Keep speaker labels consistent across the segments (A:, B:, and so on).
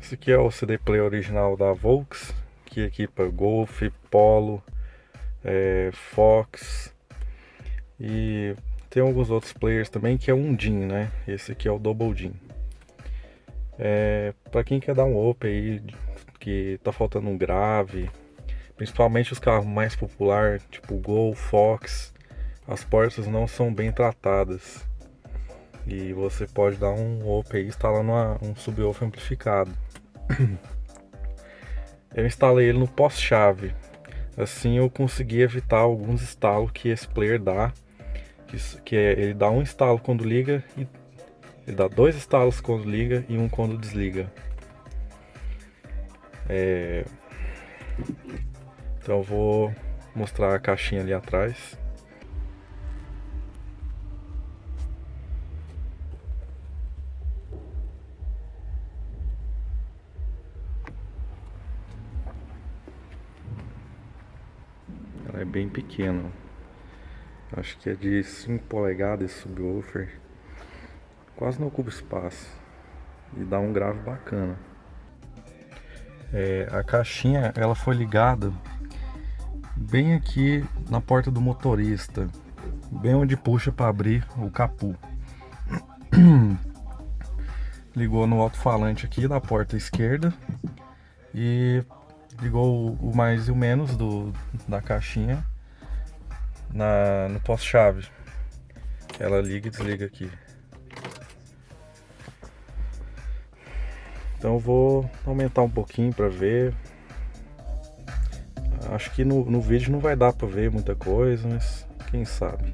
A: Esse aqui é o CD player original da Volks, que equipa Golf, Polo, Fox e tem alguns outros players também que é um DIN, né? Esse aqui é o Double DIN. Para quem quer dar um up aí, que tá faltando um grave, principalmente os carros mais populares, tipo Gol, Fox, as portas não são bem tratadas. E você pode dar um up aí instalando um subwoofer amplificado. Eu instalei ele no pós-chave. Assim eu consegui evitar alguns estalos que esse player dá. Ele dá um estalo quando liga, e ele dá dois estalos quando liga e um quando desliga. Então eu vou mostrar a caixinha ali atrás. Ela é bem pequena. Acho que é de 5 polegadas esse subwoofer. Quase não ocupa espaço. E dá um grave bacana. A caixinha ela foi ligada bem aqui na porta do motorista, bem onde puxa para abrir o capô. Ligou no alto-falante aqui da porta esquerda e ligou o mais e o menos da caixinha no poste-chave. Ela liga e desliga aqui. Então eu vou aumentar um pouquinho para ver. Acho que no vídeo não vai dar para ver muita coisa, mas quem sabe.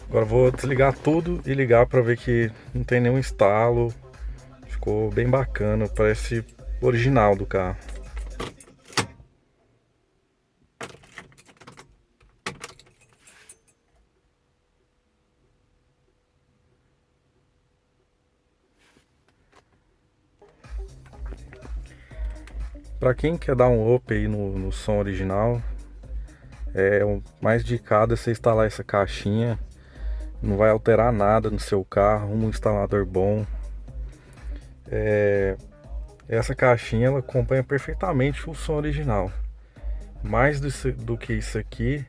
A: Agora vou desligar tudo e ligar para ver que não tem nenhum estalo. Ficou bem bacana, parece original do carro. Para quem quer dar um up aí no som original, o mais indicado é você instalar essa caixinha. Não vai alterar nada no seu carro, um instalador bom. Essa caixinha ela acompanha perfeitamente o som original. Mais do que isso aqui,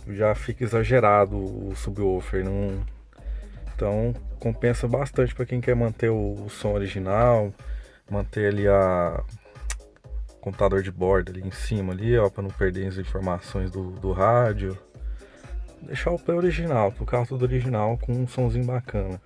A: já fica exagerado o subwoofer. Então compensa bastante para quem quer manter o som original, manter ali o computador de bordo ali em cima ali, ó, para não perder as informações do rádio. Deixar o play original, o carro todo original com um somzinho bacana.